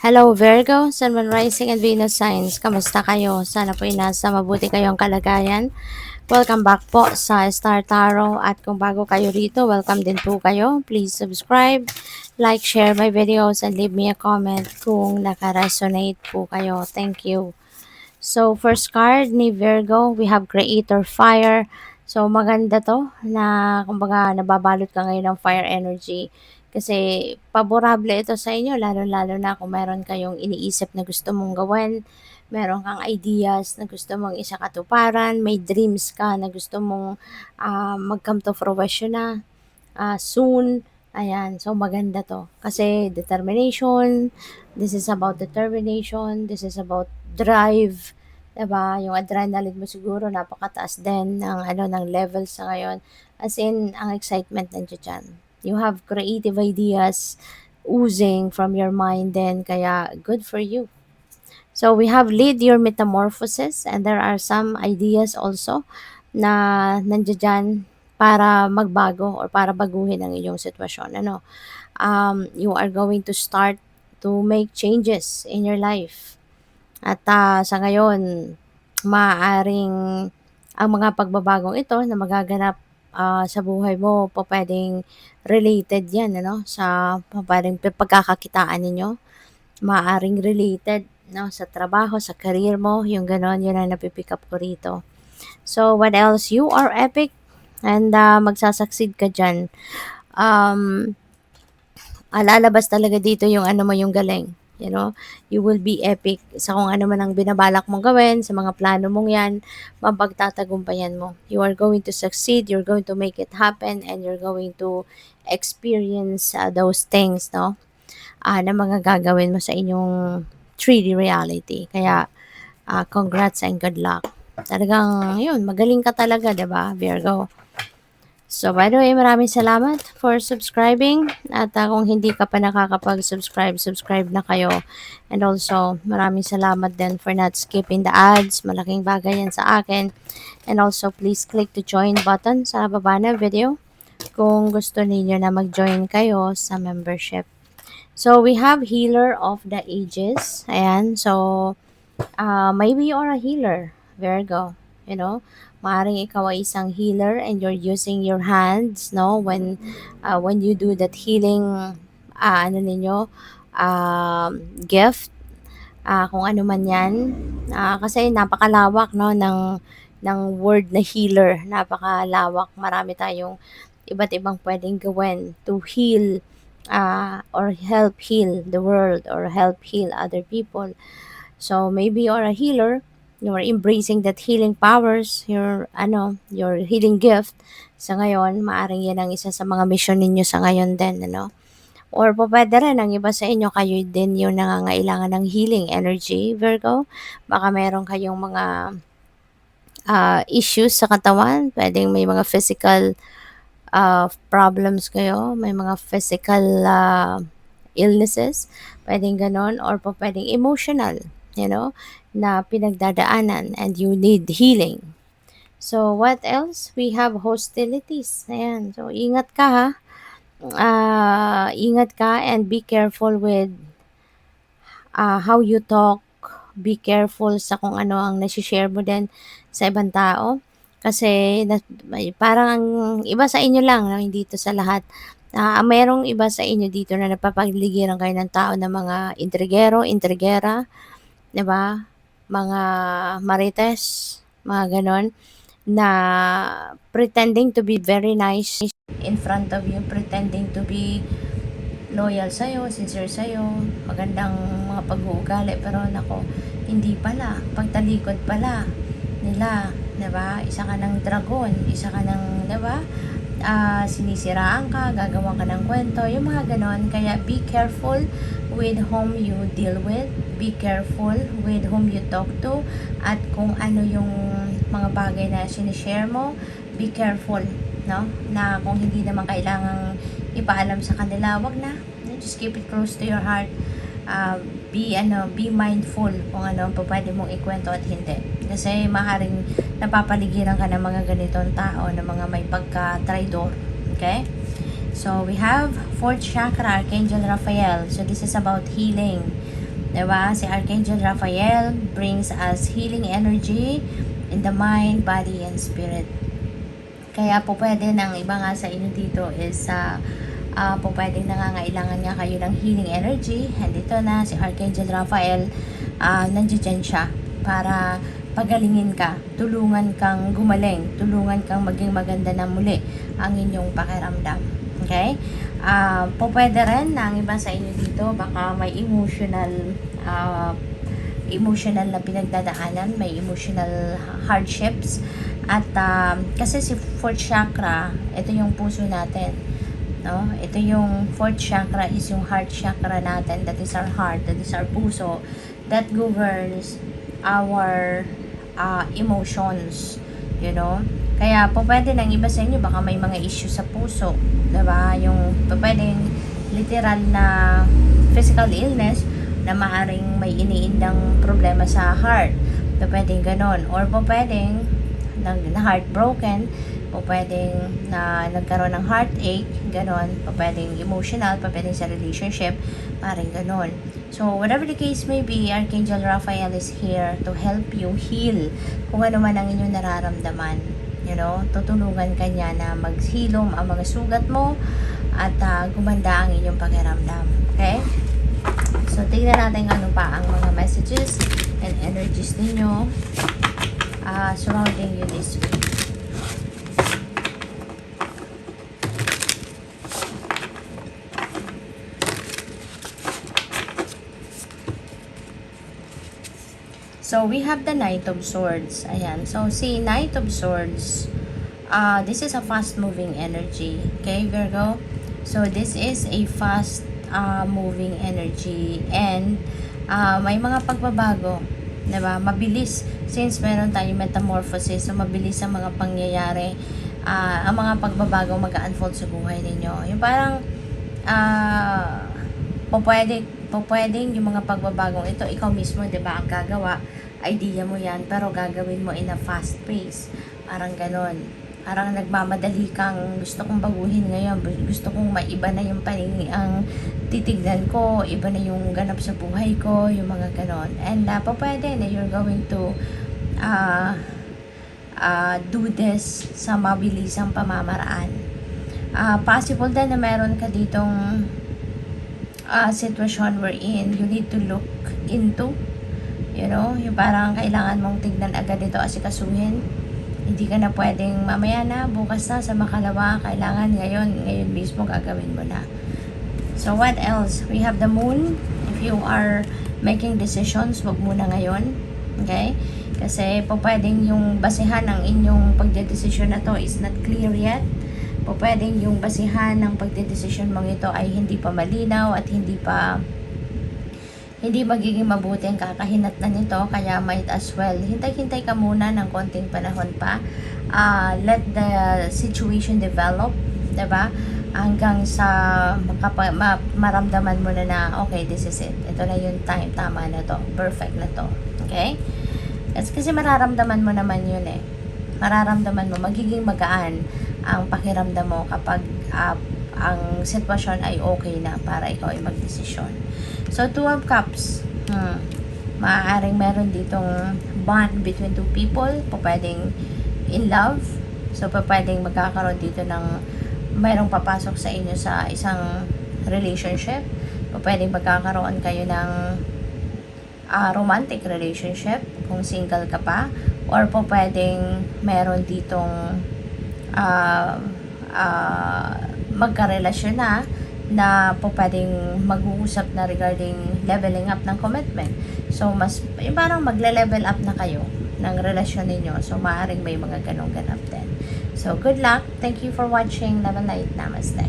Hello Virgo, Sun, Moon, Rising and Venus signs. Kamusta kayo? Sana po nasa mabuti kayong kalagayan. Welcome back po sa Star Tarot at kung bago kayo rito, welcome din po kayo. Please subscribe, like, share my videos and leave me a comment kung naka-resonate po kayo. Thank you. So first card ni Virgo, we have Creator Fire. So maganda to na kumbaga nababalot ka ngayon ng fire energy. Kasi paborable ito sa inyo, lalo-lalo na kung meron kayong iniisip na gusto mong gawin, meron kang ideas na gusto mong isakatuparan, may dreams ka na gusto mong mag-come to fruition na soon. Ayan, so maganda to. Kasi determination, this is about determination, this is about drive, 'di ba? Yung adrenaline mo siguro napakataas din ng level sa ngayon. As in, ang excitement nandiyan diyan. You have creative ideas oozing from your mind then kaya good for you. So we have lead your metamorphosis and there are some ideas also na nandiyan para magbago or para baguhin ang iyong sitwasyon. You are going to start to make changes in your life. At sa ngayon, maaaring ang mga pagbabagong ito na magaganap sa buhay mo, po pwedeng related yan, sa pwedeng pagkakakitaan ninyo. Maaaring related, sa trabaho, sa career mo, yung ganon, yun ang napipick up ko rito. So, what else? You are epic and magsasucceed ka dyan. Um, lalabas talaga dito yung yung galing. You will be epic sa kung ano man ang binabalak mong gawin, sa mga plano mong yan, mapagtatagumpayan mo. You are going to succeed, you're going to make it happen, and you're going to experience those things, na mga gagawin mo sa inyong 3D reality. Kaya, congrats and good luck. Talagang, yun, magaling ka talaga, 'di ba, Virgo? So, by the way, maraming salamat for subscribing. At kung hindi ka pa nakakapag-subscribe, subscribe na kayo. And also, maraming salamat din for not skipping the ads. Malaking bagay yan sa akin. And also, please click the join button sa baba ng video kung gusto niyo na mag-join kayo sa membership. So, we have Healer of the Ages. Ayan. So, maybe you are a healer, Virgo. Maaaring ikaw ay isang healer and you're using your hands, no? When you do that healing, gift, kung ano man yan. Kasi napakalawak, no, ng word na healer. Napakalawak. Marami tayong iba't ibang pwedeng gawin to heal or help heal the world or help heal other people. So maybe you're a healer, you're embracing that healing powers, your healing gift. Sa ngayon, maaring yan ang isa sa mga mission ninyo sa ngayon din, Or pwede rin ang iba sa inyo, kayo din yung nangangailangan ng healing energy, Virgo. Baka meron kayong mga issues sa katawan, pwedeng may mga physical problems kayo, may mga physical illnesses, pwedeng ganon, or pwedeng emotional, na pinagdadaanan and you need healing. So, what else? We have hostilities. Ayan. So, ingat ka ha. Ingat ka and be careful with how you talk. Be careful sa kung ano ang nasi-share mo din sa ibang tao. Kasi parang ang iba sa inyo lang, no? Hindi ito sa lahat. Mayroong iba sa inyo dito na napapagligiran kayo ng tao na mga intrigero, intrigera, 'di ba? Mga marites, mga ganon, na pretending to be very nice in front of you, pretending to be loyal sa'yo, sincere sa'yo, magandang mga pag-uugali, pero nako, hindi pala, pagtalikod pala nila, 'di ba? Isa ka ng dragon, isa ka ng, 'di ba? Sinisiraan ka, gagawa ka ng kwento, yung mga ganon. Kaya be careful with whom you deal with, be careful with whom you talk to, at kung ano yung mga bagay na sinishare mo, be careful, no? Na kung hindi naman kailangang ipaalam sa kanila, wag na. Just keep it close to your heart. Be mindful kung ano ang pwede mong ikwento at hindi. Kasi maaaring napapaligiran ka ng mga ganitong tao, ng mga may pagka-traidor. Okay? So, we have 4th chakra, Archangel Raphael. So, this is about healing. Diba? Si Archangel Raphael brings us healing energy in the mind, body, and spirit. Kaya po pwede ng iba nga sa inyo dito is po pwedeng nangangailangan nga kayo ng healing energy. And ito na si Archangel Raphael, nandiyan siya para pagalingin ka, tulungan kang gumaling, tulungan kang maging maganda na muli ang inyong pakiramdam. Okay? Po pwede rin na ang iba sa inyo dito, baka may emotional na pinagdadaanan, may emotional hardships. At kasi si fourth chakra, ito yung puso natin. No? Ito yung fourth chakra is yung heart chakra natin. That is our heart, that is our puso. That governs our emotions. You know? Kaya po pwede ng iba sa inyo, baka may mga issue sa puso. Diba? Yung pwedeng literal na physical illness na maaring may iniindang problema sa heart. Po pwedeng ganon. Or po pwedeng na heartbroken, po pwedeng na nagkaroon ng heartache, ganon, po pwedeng emotional, po pwedeng sa relationship, parang ganon. So, whatever the case may be, Archangel Raphael is here to help you heal kung ano man ang inyong nararamdaman. You know, tutulungan ka niya na maghilom ang mga sugat mo at gumanda ang inyong pakiramdam. Okay? So, tingnan natin ano pa ang mga messages and energies ninyo surrounding you this week. So, we have the Knight of Swords. Ayan. So, si Knight of Swords, this is a fast-moving energy. Okay, Virgo? So, this is a fast-moving energy. And, may mga pagbabago. Diba? Mabilis. Since meron tayong metamorphosis, so mabilis ang mga pangyayari. Ang mga pagbabago mag-unfold sa buhay ninyo. Yung parang, pwedeng yung mga pagbabagong ito, ikaw mismo, diba, ang gagawa, idea mo yan, pero gagawin mo in a fast pace. Parang ganon. Parang nagmamadali kang, gusto kong baguhin ngayon, gusto kong maiba na yung ang titignan ko, iba na yung ganap sa buhay ko, yung mga ganon. And pwede na you're going to do this sa mabilisang pamamaraan. Possible din na meron ka ditong sitwasyon wherein you need to look into, you know, yung parang kailangan mong tignan agad ito, asikasuhin. Hindi ka na pwedeng mamaya na, bukas na, sa makalawa, kailangan ngayon mismo gagawin mo na. So what else? We have the moon. If you are making decisions, wag muna ngayon. Okay? Kasi pwedeng yung basihan ng inyong pagdedesisyon na to is not clear yet. Pwedeng yung basihan ng pagdedesisyon mong ito ay hindi pa malinaw at hindi magiging mabuti ang kakahinatnan nito, kaya might as well hintay-hintay ka muna ng konting panahon pa. Let the situation develop, diba? Hanggang sa maramdaman mo na okay, this is it. Ito na yung time, tama na to, perfect na to. Okay? Kasi mararamdaman mo naman yun eh. Mararamdaman mo, magiging magaan ang pakiramdam mo kapag ang sitwasyon ay okay na para ikaw ay magdesisyon. So, Two of Cups. Maaaring meron ditong bond between two people. Pwedeng in love. So, pwedeng magkakaroon dito ng mayroong papasok sa inyo sa isang relationship. Pwedeng magkakaroon kayo ng romantic relationship kung single ka pa. Or pwedeng meron ditong magkarelasyon na pwedeng mag-uusap na regarding leveling up ng commitment. So, parang magle-level up na kayo ng relasyon ninyo. So, maaaring may mga ganong ganap din. So, good luck. Thank you for watching. Love and light. Namaste.